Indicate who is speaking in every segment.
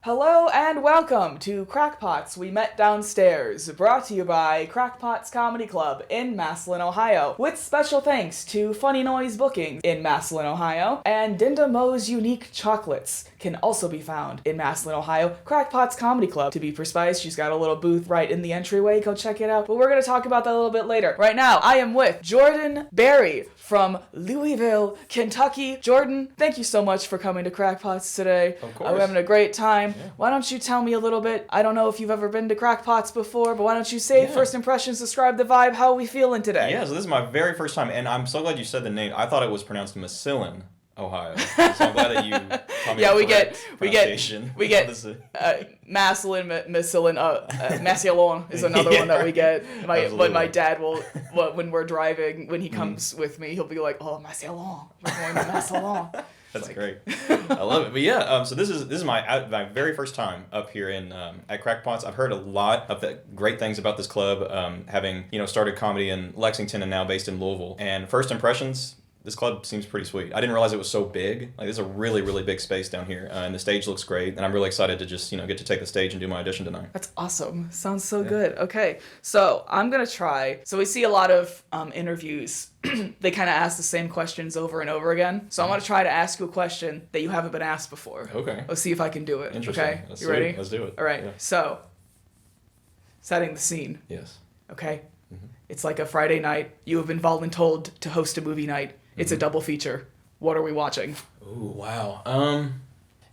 Speaker 1: Hello and welcome to Krackpots We Met Downstairs, brought to you by Krackpots Comedy Club in Massillon, Ohio, with special thanks to Funny Noise Booking in Massillon, Ohio, and Dinda Moe's Unique Chocolates can also be found in Massillon, Ohio. Krackpots Comedy Club, to be precise. She's got a little booth right in the entryway. Go check it out. But we're going to talk about that a little bit later. Right now, I am with Jordan Berry from Louisville, Kentucky. Jordan, thank you so much for coming to Krackpots today.
Speaker 2: Of course.
Speaker 1: We're having a great time.
Speaker 2: Yeah.
Speaker 1: Why don't you tell me a little bit? I don't know if you've ever been to Krackpots before, but why don't you say first impressions, describe the vibe, how are we feeling today?
Speaker 2: Yeah, so this is my very first time, and I'm so glad you said the name. I thought it was pronounced Massillon, Ohio. So I'm glad that you taught me
Speaker 1: Yeah,
Speaker 2: the
Speaker 1: we get
Speaker 2: pronunciation.
Speaker 1: Massillon, Massillon, Massillon is another one that we get. But my dad will, when we're driving, when he comes with me, he'll be like, "Oh, Massillon, we're going to Massillon."
Speaker 2: That's great. I love it. But yeah, so this is my very first time up here in at Krackpots. I've heard a lot of great things about this club, having started comedy in Lexington and now based in Louisville. And first impressions, this club seems pretty sweet. I didn't realize it was so big. Like, this is a really, really big space down here, and the stage looks great. And I'm really excited to just get to take the stage and do my audition tonight.
Speaker 1: That's awesome. Sounds so good. Okay, so I'm gonna try. So we see a lot of interviews. They kind of ask the same questions over and over again. So I'm gonna try to ask you a question that you haven't been asked before.
Speaker 2: Okay.
Speaker 1: Let's see if I can do it.
Speaker 2: Interesting.
Speaker 1: Okay.
Speaker 2: Let's
Speaker 1: You ready?
Speaker 2: Let's do it.
Speaker 1: All right.
Speaker 2: Yeah.
Speaker 1: So, setting the scene.
Speaker 2: Yes.
Speaker 1: Okay. Mm-hmm. It's like a Friday night. You have been voluntold to host a movie night. It's a double feature. What are we watching?
Speaker 2: Ooh, wow.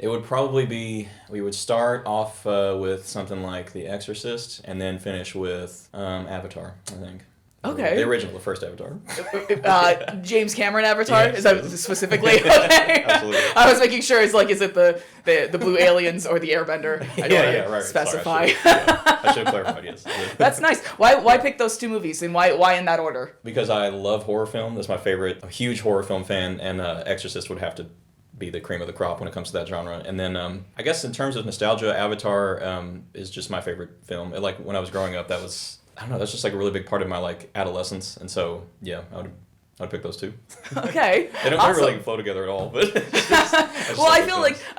Speaker 2: It would probably be, we would start off with something like The Exorcist and then finish with Avatar, I think.
Speaker 1: Okay.
Speaker 2: The original, the first Avatar.
Speaker 1: James Cameron Avatar?
Speaker 2: Yeah.
Speaker 1: Is that specifically? Okay.
Speaker 2: Absolutely.
Speaker 1: I was making sure, is it the blue aliens or the airbender? I don't
Speaker 2: right.
Speaker 1: specify.
Speaker 2: Sorry, I should have clarified, yes.
Speaker 1: That's nice. Why pick those two movies and why in that order?
Speaker 2: Because I love horror film. That's my favorite. A huge horror film fan, and Exorcist would have to be the cream of the crop when it comes to that genre. And then I guess in terms of nostalgia, Avatar is just my favorite film. Like, when I was growing up, that was, I don't know, that's just like a really big part of my like adolescence. And so yeah, I'd pick those two.
Speaker 1: Okay.
Speaker 2: They don't really flow together at all, but
Speaker 1: well, I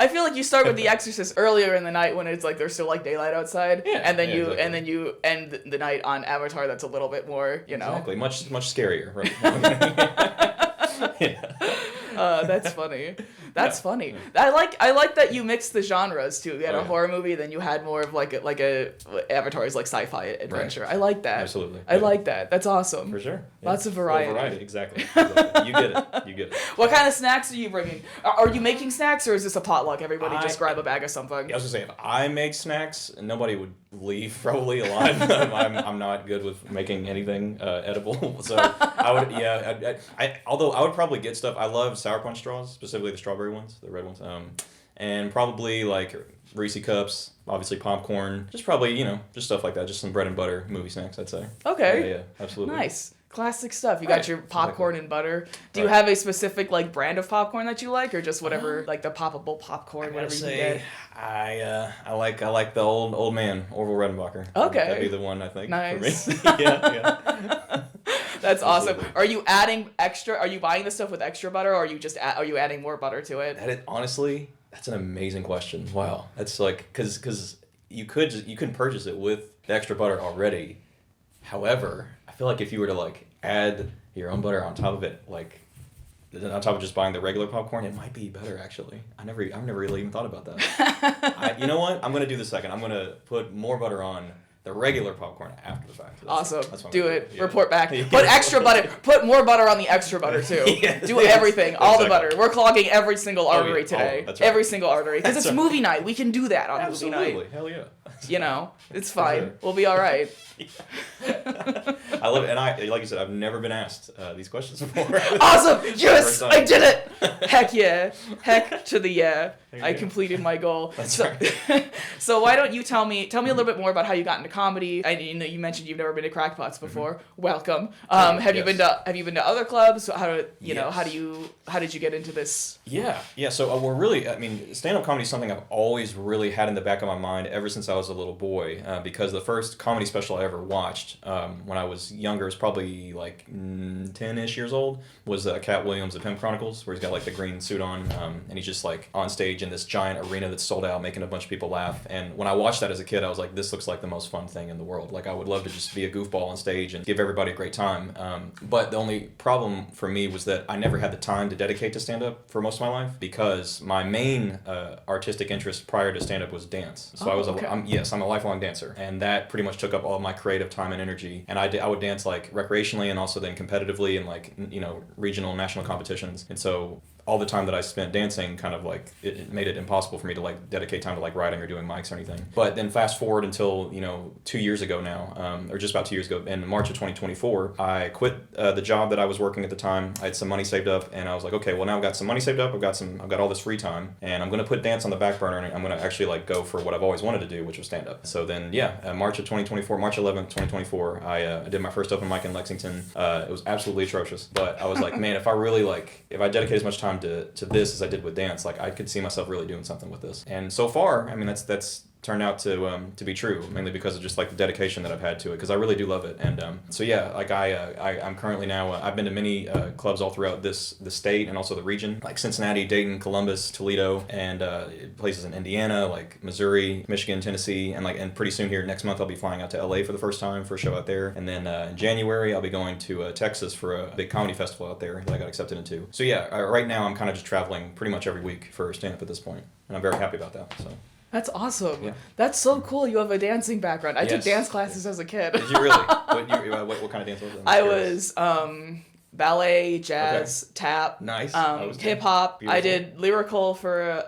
Speaker 1: feel like you start with The Exorcist earlier in the night when it's like there's still like daylight outside, and then you end the night on Avatar that's a little bit more,
Speaker 2: Exactly. Much scarier, right? Yeah.
Speaker 1: That's funny. That's funny. I like that you mixed the genres too. You had a horror movie, then you had more of like a Avatar is like sci-fi adventure. Right. I like that.
Speaker 2: Absolutely.
Speaker 1: I like that. That's awesome.
Speaker 2: For sure. Yeah.
Speaker 1: Lots of variety.
Speaker 2: Exactly. You get it.
Speaker 1: What kind of snacks are you bringing? Are you making snacks or is this a potluck? Everybody just grab a bag of something.
Speaker 2: I was gonna say, if I make snacks, nobody would leave probably alive. I'm not good with making anything edible, so I would although I would probably get stuff. I love sour punch straws, specifically the strawberry ones, the red ones, and probably like Reese cups, obviously popcorn, just probably just stuff like that, just some bread and butter movie snacks, I'd say.
Speaker 1: Okay.
Speaker 2: Yeah, absolutely.
Speaker 1: Nice. Classic stuff. You got your popcorn and butter. Do you
Speaker 2: Right.
Speaker 1: have a specific like brand of popcorn that you like, or just whatever like the poppable popcorn, whatever you can get?
Speaker 2: I like the old man Orville Redenbacher.
Speaker 1: Okay.
Speaker 2: That'd be the one, I think.
Speaker 1: Nice.
Speaker 2: For me. Yeah.
Speaker 1: That's awesome.
Speaker 2: Absolutely.
Speaker 1: Are you adding extra? Are you buying the stuff with extra butter, or are you just are you adding more butter to it?
Speaker 2: Honestly, that's an amazing question. Wow, that's like because you can purchase it with the extra butter already. However, I feel like if you were to like add your own butter on top of it, like on top of just buying the regular popcorn, it might be better actually. I've never really even thought about that. You know what? I'm gonna do the second. I'm gonna put more butter on the regular popcorn after the fact.
Speaker 1: Awesome.
Speaker 2: That's what I'm
Speaker 1: Do
Speaker 2: gonna
Speaker 1: it.
Speaker 2: do. Yeah.
Speaker 1: Report back. Put extra butter. Put more butter on the extra butter too.
Speaker 2: Yes,
Speaker 1: Do
Speaker 2: yes,
Speaker 1: everything. All the
Speaker 2: exactly.
Speaker 1: butter. We're clogging every single artery
Speaker 2: yeah.
Speaker 1: today.
Speaker 2: That's right.
Speaker 1: Every single artery. Because it's
Speaker 2: That's right.
Speaker 1: movie night. We can do that on
Speaker 2: Absolutely.
Speaker 1: movie night.
Speaker 2: Hell yeah.
Speaker 1: It's fine.
Speaker 2: sure.
Speaker 1: We'll be all right.
Speaker 2: I love it, and like you said, I've never been asked these questions before.
Speaker 1: Awesome! Yes!
Speaker 2: First time.
Speaker 1: I did it! Heck yeah. Heck to the yeah.
Speaker 2: There you
Speaker 1: I
Speaker 2: go.
Speaker 1: completed my goal.
Speaker 2: That's
Speaker 1: so,
Speaker 2: right.
Speaker 1: so why don't you tell me a little bit more about how you got into comedy? You mentioned you've never been to Krackpots before. Mm-hmm. Welcome. Have you been to other clubs? How did you get into this?
Speaker 2: Yeah. So we're really, stand-up comedy is something I've always really had in the back of my mind ever since I was a little boy, because the first comedy special I ever watched when I was younger, was probably like 10-ish years old, was Cat Williams' The Pimp Chronicles, where he's got like the green suit on, and he's just like on stage in this giant arena that's sold out, making a bunch of people laugh. And when I watched that as a kid, I was like, this looks like the most fun thing in the world. Like, I would love to just be a goofball on stage and give everybody a great time. But the only problem for me was that I never had the time to dedicate to stand-up for most of my life, because my main artistic interest prior to stand-up was dance. So I'm a lifelong dancer, and that pretty much took up all of my creative time and energy. And I would dance like recreationally and also then competitively in like, you know, regional and national competitions. And so all the time that I spent dancing kind of like it made it impossible for me to like dedicate time to like writing or doing mics or anything. But then fast forward until, you know, 2 years ago now, or just about 2 years ago, in March of 2024, I quit the job that I was working at the time. I had some money saved up, and I was like, okay, well, now I've got some money saved up, I've got all this free time, and I'm going to put dance on the back burner, and I'm going to actually like go for what I've always wanted to do, which was stand up. So then March of 2024, March 11th, 2024, I did my first open mic in Lexington. It was absolutely atrocious, but I was like, man, if I dedicate as much time to this as I did with dance, like I could see myself really doing something with this. And so far, I mean, that's turned out to be true, mainly because of just like the dedication that I've had to it, because I really do love it. And so yeah, like I'm currently now I've been to many clubs all throughout the state and also the region, like Cincinnati, Dayton, Columbus, Toledo, and places in Indiana, like Missouri, Michigan, Tennessee, and pretty soon here next month I'll be flying out to LA for the first time for a show out there. And then in January I'll be going to Texas for a big comedy festival out there that I got accepted into. So yeah, right now I'm kind of just traveling pretty much every week for stand-up at this point, and I'm very happy about that. So.
Speaker 1: That's awesome.
Speaker 2: Yeah.
Speaker 1: That's so cool. You have a dancing background. I took dance classes as a kid.
Speaker 2: Did you really? What kind of dance was it?
Speaker 1: I was ballet, jazz, tap,
Speaker 2: nice.
Speaker 1: hip hop.
Speaker 2: Beautiful.
Speaker 1: I did lyrical for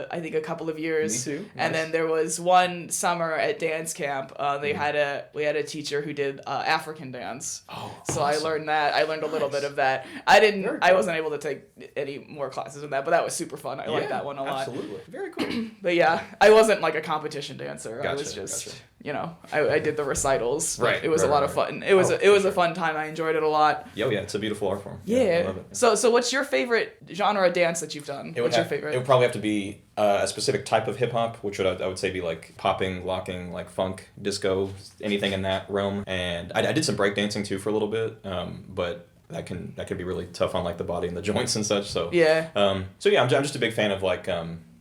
Speaker 1: I think a couple of years.
Speaker 2: Me too. Nice.
Speaker 1: And then there was one summer at dance camp. We had a teacher who did African dance.
Speaker 2: Oh,
Speaker 1: so
Speaker 2: awesome.
Speaker 1: I learned that. I learned a little bit of that. I wasn't able to take any more classes in that, but that was super fun. I liked that one a lot.
Speaker 2: Absolutely. Very cool.
Speaker 1: But yeah, I wasn't like a competition dancer.
Speaker 2: Gotcha,
Speaker 1: I was just
Speaker 2: gotcha.
Speaker 1: you know, I did the recitals.
Speaker 2: Right.
Speaker 1: It was a lot of fun. It was a fun time. I enjoyed it a lot.
Speaker 2: Yeah, it's a beautiful art form.
Speaker 1: Yeah.
Speaker 2: I love it.
Speaker 1: So what's your favorite genre of dance that you've done? What's your favorite?
Speaker 2: It would probably have to be a specific type of hip hop, which I would say be like popping, locking, like funk, disco, anything in that realm. And I did some breakdancing too for a little bit, but that can be really tough on like the body and the joints and such. So
Speaker 1: yeah.
Speaker 2: So yeah, I'm just a big fan of like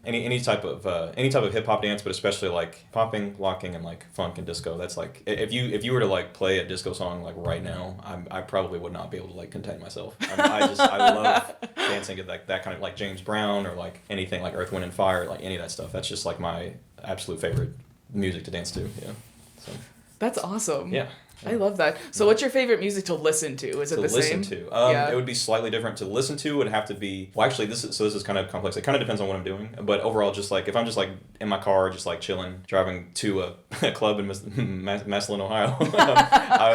Speaker 2: any type of hip hop dance, but especially like popping, locking, and like funk and disco. That's like if you were to like play a disco song like right now, I probably would not be able to like contain myself. I love dancing to like that kind of like James Brown or like anything like Earth, Wind and Fire, like any of that stuff. That's just like my absolute favorite music to dance to. Yeah. So.
Speaker 1: That's awesome.
Speaker 2: Yeah.
Speaker 1: I love that. So what's your favorite music to listen to? Is it the same?
Speaker 2: To listen to. It would be slightly different. To listen to would have to be, well actually this is kind of complex. It kind of depends on what I'm doing, but overall just like if I'm just like in my car just like chilling, driving to a club in Massillon, Ohio,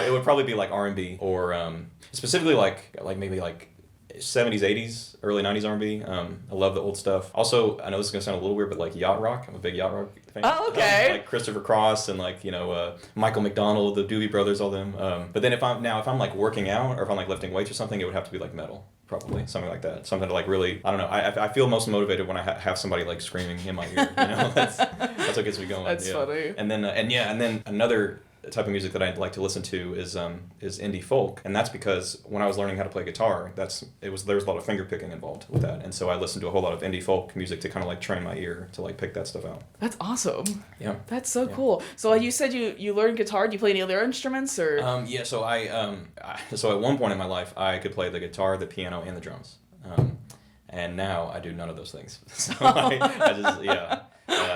Speaker 2: it would probably be like R&B or specifically like maybe like 70s, 80s, early 90s R&B. I love the old stuff. Also, I know this is going to sound a little weird, but like yacht rock. I'm a big yacht rock fan.
Speaker 1: Oh, okay.
Speaker 2: Like Christopher Cross and like, you know, Michael McDonald, the Doobie Brothers, all them. But then if I'm like working out or if I'm like lifting weights or something, it would have to be like metal. Probably something like that. Something to like really, I don't know. I feel most motivated when I have somebody like screaming in my ear. You know, that's what gets me going.
Speaker 1: That's funny.
Speaker 2: And then another type of music that I like to listen to is indie folk, and that's because when I was learning how to play guitar, there was a lot of finger picking involved with that, and so I listened to a whole lot of indie folk music to kind of like train my ear to like pick that stuff out.
Speaker 1: That's awesome.
Speaker 2: Yeah.
Speaker 1: That's so cool. So you said you learned guitar. Do you play any other instruments or?
Speaker 2: Yeah. So so at one point in my life I could play the guitar, the piano, and the drums. And now I do none of those things. So I just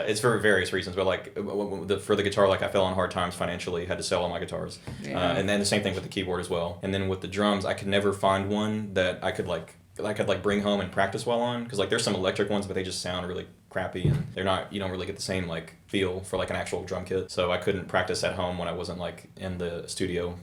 Speaker 2: it's for various reasons, but like for the guitar, like I fell on hard times financially, had to sell all my guitars, and then the same thing with the keyboard as well. And then with the drums, I could never find one that I could bring home and practice while on, because like there's some electric ones, but they just sound really crappy and you don't really get the same like feel for like an actual drum kit. So I couldn't practice at home when I wasn't like in the studio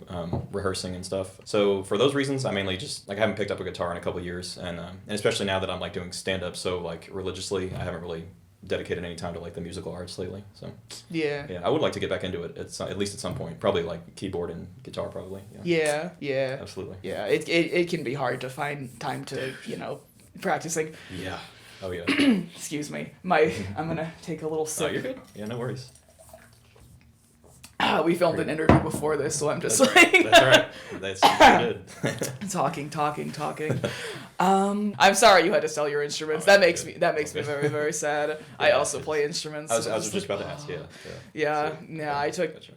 Speaker 2: rehearsing and stuff. So for those reasons, I mainly just like I haven't picked up a guitar in a couple of years, and especially now that I'm like doing stand up so like religiously, I haven't really dedicated any time to like the musical arts lately. So yeah, I would like to get back into it at least at some point. Probably like keyboard and guitar, probably.
Speaker 1: Yeah.
Speaker 2: Absolutely.
Speaker 1: Yeah, it can be hard to find time to practicing.
Speaker 2: Yeah. Oh yeah.
Speaker 1: Excuse me. I'm gonna take a little sip.
Speaker 2: Oh, you're good. Yeah, no worries.
Speaker 1: We filmed an interview before this, so I'm just that's like...
Speaker 2: That's right. That's good.
Speaker 1: Talking. I'm sorry you had to sell your instruments. That makes me very, very sad. Yeah, I also play instruments.
Speaker 2: I was just about to ask,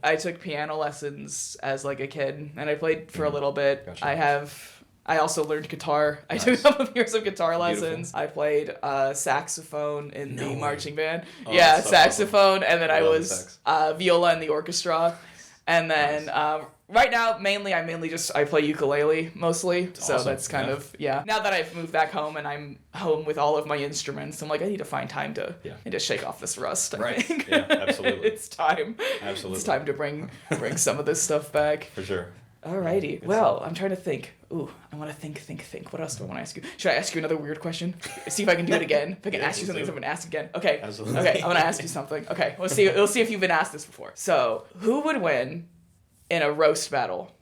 Speaker 1: I took piano lessons as like a kid, and I played for a little bit. Gotcha. I also learned guitar. I took a couple of years of guitar lessons. I played saxophone in the marching band. Saxophone, and then I was viola in the orchestra. And then right now, I mainly just I play ukulele mostly. So awesome. That's kind of Now that I've moved back home and I'm home with all of my instruments, I'm like I need to find time to and just shake off this rust. I think.
Speaker 2: Yeah, absolutely.
Speaker 1: It's time.
Speaker 2: Absolutely.
Speaker 1: It's time to bring some of this stuff back.
Speaker 2: For sure.
Speaker 1: Alrighty. Well, I'm trying to think. Ooh, I want to think. What else do I want to ask you? Should I ask you another weird question? See if I can do it again. If I can ask you something I've been asked again. Okay.
Speaker 2: Absolutely.
Speaker 1: Okay, I want to ask you something. Okay, we'll see if you've been asked this before. So, who would win in a roast battle?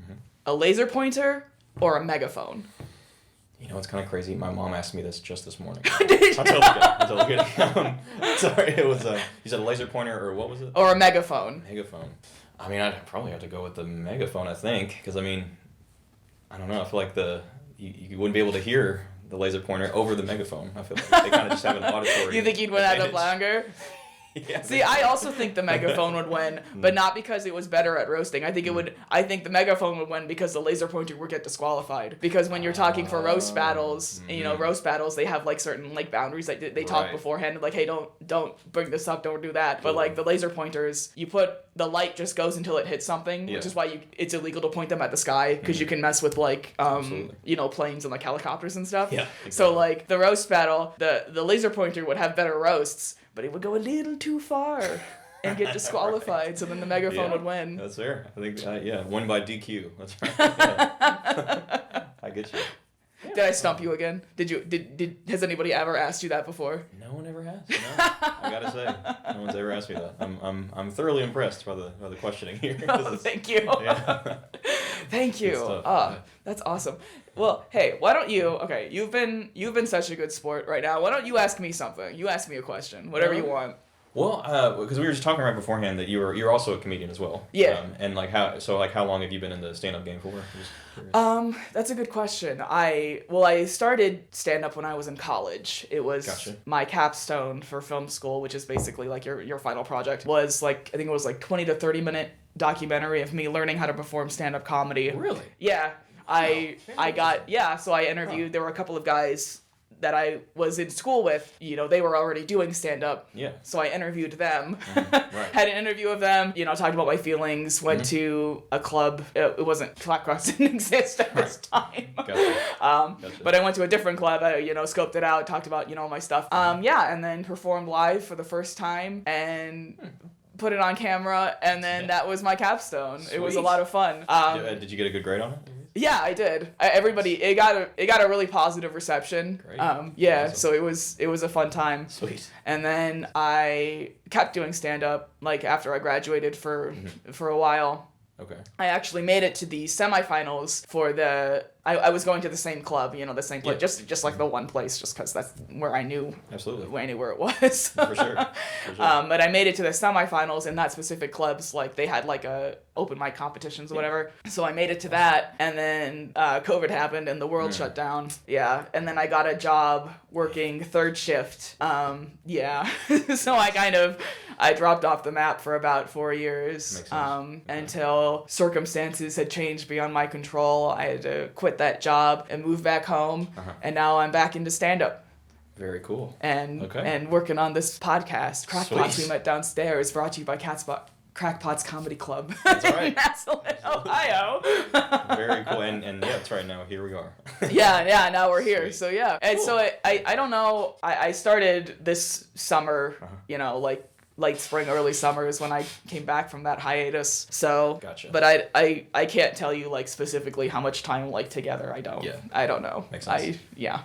Speaker 1: Mm-hmm. A laser pointer or a megaphone?
Speaker 2: You know, it's kind of crazy. My mom asked me this just this morning. I'm totally kidding. Sorry, it was you said a laser pointer or what was it?
Speaker 1: Or a megaphone.
Speaker 2: Megaphone. I mean, I'd probably have to go with the megaphone, I think, because I mean, I don't know. I feel like you wouldn't be able to hear the laser pointer over the megaphone. I feel like they kind of just have an auditory.
Speaker 1: You think you'd win out of longer? Yeah. See, I also think the megaphone would win, but not because it was better at roasting. I think the megaphone would win because the laser pointer would get disqualified. Because when you're talking for roast battles, roast battles, they have like certain like boundaries that they talk beforehand, like, hey, don't bring this up, don't do that. But like the laser pointers, the light just goes until it hits something, which is why it's illegal to point them at the sky because you can mess with like planes and like helicopters and stuff.
Speaker 2: Yeah. Exactly.
Speaker 1: So like the roast battle, the laser pointer would have better roasts, but it would go a little too far and get disqualified. Right. So then the megaphone would win.
Speaker 2: That's fair. I think win by DQ. That's right. I get you. Yeah.
Speaker 1: Did I stump you again? Has anybody ever asked you that before?
Speaker 2: No one ever has. No. I gotta say, no one's ever asked me that. I'm thoroughly impressed by the questioning here.
Speaker 1: Oh, thank you. Yeah. Thank you. That's awesome. Well, hey, why don't you? Okay, you've been such a good sport right now. Why don't you ask me something? You ask me a question, whatever you want.
Speaker 2: Well, because we were just talking right beforehand that you're also a comedian as well.
Speaker 1: Yeah.
Speaker 2: And how long have you been in the stand-up game for?
Speaker 1: That's a good question. I started stand-up when I was in college. It was my capstone for film school, which is basically like your final project. Was like I think it was like 20 to 30 minute documentary of me learning how to perform stand-up comedy.
Speaker 2: Really?
Speaker 1: Yeah. So I interviewed. There were a couple of guys that I was in school with, they were already doing stand-up.
Speaker 2: Yeah.
Speaker 1: So I interviewed them.
Speaker 2: Mm-hmm. Right.
Speaker 1: Had an interview with them, talked about my feelings, went to a club. It wasn't, Krackpots didn't exist at this time.
Speaker 2: Gotcha.
Speaker 1: But I went to a different club, scoped it out, talked about, my stuff. And then performed live for the first time and put it on camera, and then that was my capstone. Sweet. It was a lot of fun.
Speaker 2: Did you get a good grade on it?
Speaker 1: Yeah, I did. It got a really positive reception.
Speaker 2: Great.
Speaker 1: Awesome. So it was a fun time.
Speaker 2: Sweet.
Speaker 1: And then I kept doing stand up like after I graduated for a while.
Speaker 2: Okay.
Speaker 1: I actually made it to the semifinals for I was going to the same club, the same place, just like the one place, just because that's where I knew.
Speaker 2: Absolutely.
Speaker 1: Where I knew where it was.
Speaker 2: For sure.
Speaker 1: But I made it to the semifinals in that specific clubs. Like they had like a open mic competitions or whatever. So I made it to that, and then COVID happened and the world shut down. Yeah, and then I got a job working third shift. So I dropped off the map for about 4 years. Until circumstances had changed beyond my control. I had to quit that job and move back home, and now I'm back into stand-up.
Speaker 2: Very cool.
Speaker 1: And working on this podcast, Krackpots We Met Downstairs, brought to you by Krackpots Comedy Club.
Speaker 2: That's right.
Speaker 1: In Massillon, Ohio.
Speaker 2: Very cool. And that's right, now here we are.
Speaker 1: Now we're here.
Speaker 2: Sweet.
Speaker 1: So yeah. And so I don't know, I started this summer, late spring, early summer is when I came back from that hiatus. So,
Speaker 2: gotcha.
Speaker 1: But I can't tell you like specifically how much time together. I don't.
Speaker 2: Yeah.
Speaker 1: I don't know.
Speaker 2: Makes sense.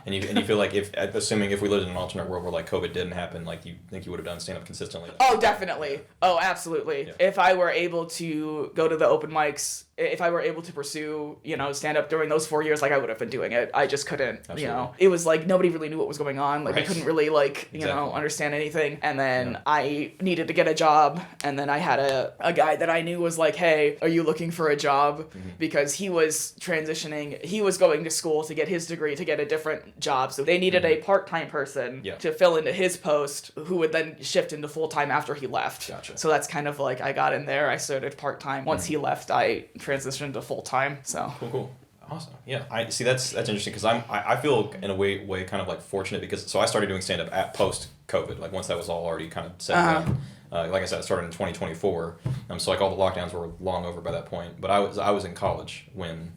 Speaker 2: And you feel like assuming if we lived in an alternate world where like COVID didn't happen, like you think you would have done stand up consistently?
Speaker 1: Oh, definitely. Oh, absolutely. Yeah. If I were able to go to the open mics if I were able to pursue, stand up during those 4 years, like I would have been doing it. I just couldn't,
Speaker 2: Absolutely.
Speaker 1: It was like nobody really knew what was going on. Like I
Speaker 2: Right.
Speaker 1: couldn't really
Speaker 2: Exactly.
Speaker 1: understand anything. And then I needed to get a job. And then I had a guy that I knew was like, hey, are you looking for a job? Because he was transitioning. He was going to school to get his degree to get a different job. So they needed a part-time person to fill into his post who would then shift into full-time after he left.
Speaker 2: Gotcha.
Speaker 1: So that's kind of like I got in there. I started part-time. Once he left, I transitioned to full-time. So
Speaker 2: Cool. Awesome. Yeah. I see. That's interesting because I feel in a way kind of like fortunate because I started doing stand up at post COVID, like once that was all already kind of set down. Like I said, I started in 2024. So like all the lockdowns were long over by that point. But I was in college when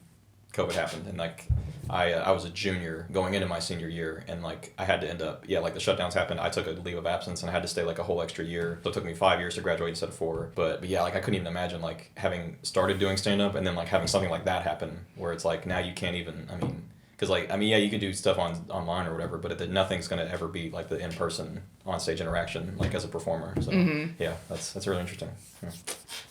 Speaker 2: COVID happened, and like I was a junior going into my senior year, and like I had to end up like the shutdowns happened. I took a leave of absence and I had to stay like a whole extra year. So it took me 5 years to graduate instead of 4. But yeah, like I couldn't even imagine like having started doing stand up and then like having something like that happen where it's like now you can't even. Because you can do stuff online or whatever, but nothing's gonna ever be like the in-person on-stage interaction like as a performer. So yeah, that's really interesting.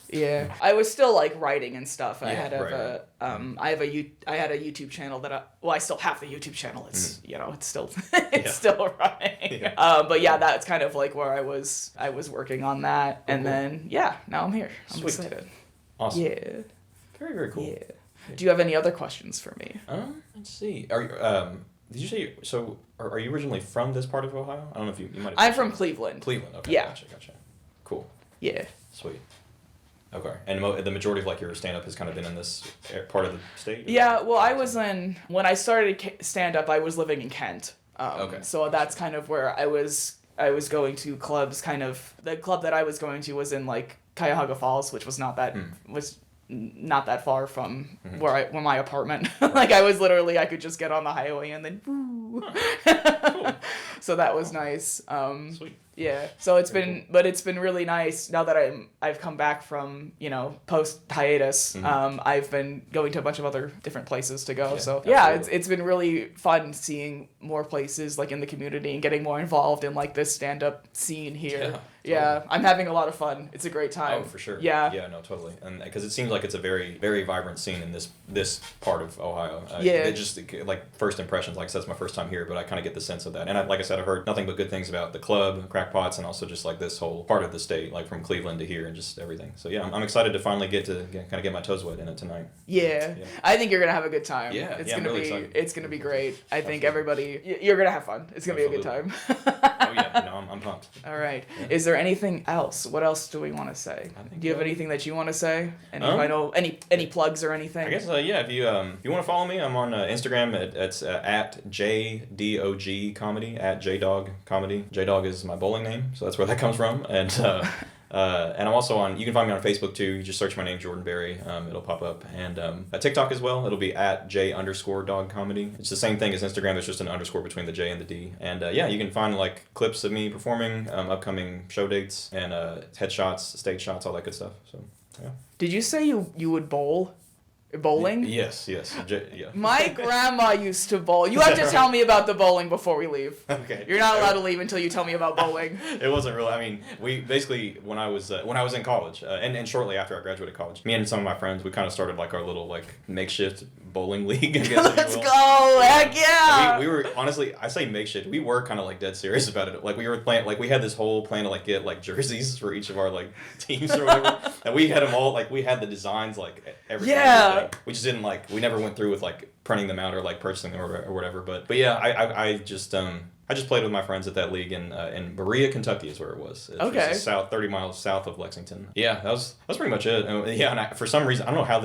Speaker 1: yeah, I was still like writing and stuff. I had
Speaker 2: right.
Speaker 1: I had a YouTube channel that I still have the YouTube channel. It's it's still it's still running.
Speaker 2: Yeah.
Speaker 1: But yeah, that's kind of like where I was working on that, and then now I'm here. I'm
Speaker 2: Sweet.
Speaker 1: excited.
Speaker 2: Awesome.
Speaker 1: Yeah.
Speaker 2: Very, very cool.
Speaker 1: Yeah. Do you have any other questions for me?
Speaker 2: Let's see. Are you, did you say, so are you originally from this part of Ohio? I don't know if you might have.
Speaker 1: I'm from Cleveland.
Speaker 2: Cleveland, okay.
Speaker 1: Yeah.
Speaker 2: Gotcha. Cool.
Speaker 1: Yeah.
Speaker 2: Sweet. Okay. And the majority of like your stand-up has kind of been in this part of the state?
Speaker 1: Yeah, well, when I started stand-up, I was living in Kent.
Speaker 2: Okay.
Speaker 1: So that's kind of where I was going to clubs, kind of, the club that I was going to was in like Cuyahoga Falls, which was not that far from where my apartment. Like I could just get on the highway and then woo.
Speaker 2: Cool.
Speaker 1: So that was nice.
Speaker 2: Sweet.
Speaker 1: Yeah. So it's been really nice now that I've come back from, post hiatus. I've been going to a bunch of other different places to go.
Speaker 2: Yeah,
Speaker 1: So
Speaker 2: absolutely.
Speaker 1: it's been really fun seeing more places like in the community and getting more involved in like this stand-up scene here.
Speaker 2: Yeah,
Speaker 1: I'm having a lot of fun. It's a great time.
Speaker 2: Oh, for sure.
Speaker 1: Yeah.
Speaker 2: Yeah, no, totally. And because it seems like it's a very, very vibrant scene in this part of Ohio.
Speaker 1: Yeah.
Speaker 2: It just like first impressions, like I said, it's my first time here, but I kind of get the sense of that. And like I said, I've heard nothing but good things about the club, Krackpots, and also just like this whole part of the state, like from Cleveland to here and just everything. So yeah, I'm excited to finally kind of get my toes wet in it tonight.
Speaker 1: Yeah. I think you're gonna have a good time.
Speaker 2: Yeah,
Speaker 1: it's
Speaker 2: I'm
Speaker 1: gonna
Speaker 2: really
Speaker 1: be
Speaker 2: excited.
Speaker 1: it's gonna be great. I think everybody you're gonna have fun. It's gonna be a good time.
Speaker 2: Oh yeah, no, I'm pumped.
Speaker 1: All right.
Speaker 2: Yeah.
Speaker 1: Is there anything else? What else do we want to say? Do you have anything that you want to say? Any plugs or anything?
Speaker 2: I guess if you want to follow me, I'm on Instagram. It's at JDOG Comedy, at JDog Comedy. JDog is my bowling name, so that's where that comes from. And and I'm also you can find me on Facebook too. You just search my name, Jordan Berry. It'll pop up. And at TikTok as well. It'll be at J_Dog Comedy. It's the same thing as Instagram. There's just an underscore between the J and the D. And you can find like clips of me performing, upcoming show dates, and headshots, stage shots, all that good stuff. So yeah.
Speaker 1: Did you say you would bowl? Bowling?
Speaker 2: Yes. Yeah.
Speaker 1: My grandma used to bowl. You have to tell me about the bowling before we leave.
Speaker 2: Okay.
Speaker 1: You're not allowed to leave until you tell me about bowling.
Speaker 2: It wasn't really. I mean, we basically when I was in college, and shortly after I graduated college, me and some of my friends, we kind of started like our little like makeshift bowling league. I guess,
Speaker 1: Let's go! Heck yeah!
Speaker 2: We were honestly, I say makeshift. We were kind of like dead serious about it. Like we were playing, like we had this whole plan to like get like jerseys for each of our like teams or whatever, and we had them all like we had the designs like every
Speaker 1: Yeah.
Speaker 2: We just didn't we never went through with like printing them out or like purchasing them or whatever. But yeah, I just played with my friends at that league in Berea, Kentucky is where it was. It
Speaker 1: Okay.
Speaker 2: was 30 miles south of Lexington. Yeah, that was pretty much it. And for some reason, I don't know how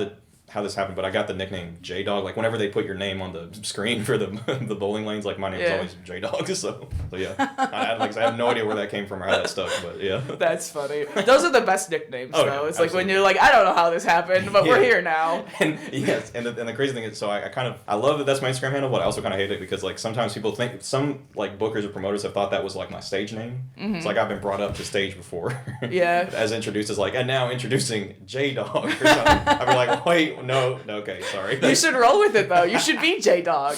Speaker 2: this happened, but I got the nickname J-Dog. Like whenever they put your name on the screen for the the bowling lanes, like my name is always J-Dog. So yeah, I have no idea where that came from or how that stuck, but yeah.
Speaker 1: That's funny. Those are the best nicknames,
Speaker 2: Oh,
Speaker 1: though.
Speaker 2: yeah,
Speaker 1: It's like when
Speaker 2: absolutely.
Speaker 1: you're like, I don't know how this happened, but we're here now.
Speaker 2: And yes, and the crazy thing is, so I love that that's my Instagram handle, but I also kind of hate it because like sometimes people think some like bookers or promoters have thought that was like my stage name. It's like I've been brought up to stage before.
Speaker 1: Yeah.
Speaker 2: As introduced as like, and now introducing J-Dog or something. I'd be like, wait, No, okay, sorry.
Speaker 1: You should roll with it though. You should be J-Dog.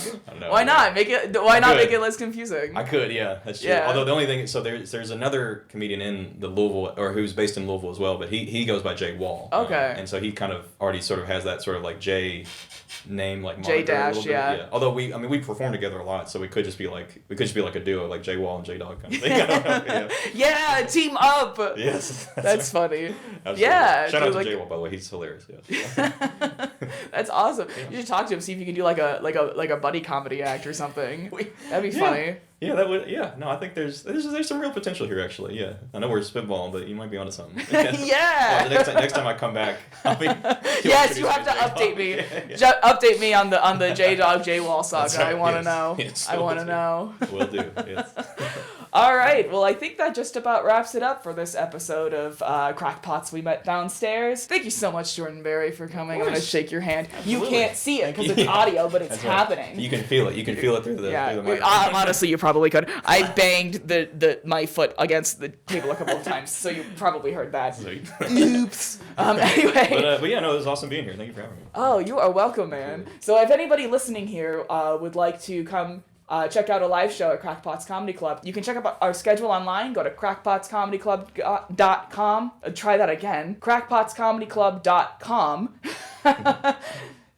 Speaker 1: Why not? Make it less confusing?
Speaker 2: I could, yeah, that's true.
Speaker 1: Yeah.
Speaker 2: Although the only thing, so there's another comedian in the Louisville, or who's based in Louisville as well, but he goes by Jay Wall.
Speaker 1: Okay.
Speaker 2: And so he kind of already sort of has that sort of like J name, like
Speaker 1: J
Speaker 2: moniker a
Speaker 1: dash,
Speaker 2: little bit.
Speaker 1: yeah.
Speaker 2: Although we perform together a lot, so we could just be like a duo, like J Wall and J Dog kind of thing. Yeah.
Speaker 1: Yeah, team up.
Speaker 2: Yes.
Speaker 1: That's funny.
Speaker 2: Absolutely.
Speaker 1: Yeah.
Speaker 2: Shout out to
Speaker 1: like,
Speaker 2: J Wall, by the way. He's hilarious. Yes.
Speaker 1: That's awesome. You should talk to him, see if you can do like a buddy comedy act or something. That'd be funny.
Speaker 2: Yeah, that would. Yeah, no, I think there's some real potential here actually. Yeah, I know we're spitballing, but you might be onto something.
Speaker 1: Yeah.
Speaker 2: Well, next time I come back, I'll be.
Speaker 1: Yes, you have to update me.
Speaker 2: Yeah.
Speaker 1: Update me on the J Dog J Wall saga.
Speaker 2: Right,
Speaker 1: I want to
Speaker 2: yes.
Speaker 1: know.
Speaker 2: Yes,
Speaker 1: I want to know.
Speaker 2: Will do. Yes.
Speaker 1: All right. Well, I think that just about wraps it up for this episode of Krackpots We Met Downstairs. Thank you so much, Jordan Berry, for coming. I'm going to shake your hand.
Speaker 2: Absolutely.
Speaker 1: You can't see it because it's audio, but it's
Speaker 2: That's right.
Speaker 1: happening.
Speaker 2: You can feel it. You can feel it through the microphone.
Speaker 1: Honestly, you probably could. I banged my foot against the table a couple of times, so you probably heard that.
Speaker 2: Sweet.
Speaker 1: Oops. Anyway.
Speaker 2: But yeah, no, it was awesome being here. Thank you for having me.
Speaker 1: Oh, you are welcome, man. So if anybody listening here would like to come check out a live show at Krackpots Comedy Club, you can check out our schedule online. Go to crackpotscomedyclub.com. Try that again. crackpotscomedyclub.com.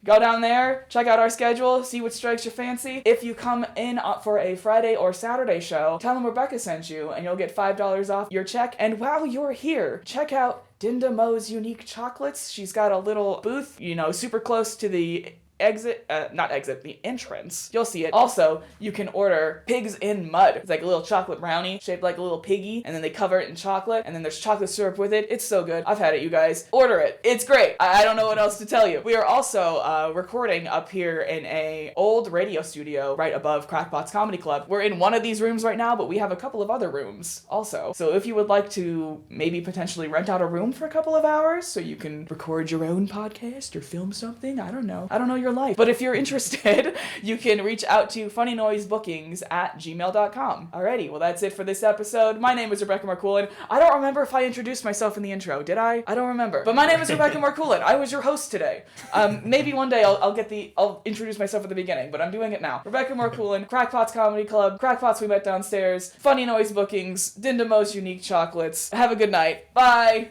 Speaker 1: Go down there, check out our schedule, see what strikes your fancy. If you come in for a Friday or Saturday show, tell them Rebecca sent you, and you'll get $5 off your check. And while you're here, check out Dinda Mo's Unique Chocolates. She's got a little booth, super close to the the entrance. You'll see it. Also, you can order Pigs in Mud. It's like a little chocolate brownie shaped like a little piggy, and then they cover it in chocolate, and then there's chocolate syrup with it. It's so good. I've had it, you guys. Order it. It's great. I don't know what else to tell you. We are also recording up here in a old radio studio right above Krackpots Comedy Club. We're in one of these rooms right now, but we have a couple of other rooms also. So if you would like to maybe potentially rent out a room for a couple of hours so you can record your own podcast or film something, I don't know your life. But if you're interested, you can reach out to funnynoisebookings@gmail.com. Alrighty, well that's it for this episode. My name is Rebecca Marcoulin. I don't remember if I introduced myself in the intro. Did I? I don't remember. But my name is Rebecca Marcoulin. I was your host today. Maybe one day I'll introduce myself at the beginning, but I'm doing it now. Rebecca Marcoulin, Krackpots Comedy Club, Krackpots We Met Downstairs, Funny Noise Bookings, Dinda Mo's Unique Chocolates. Have a good night. Bye!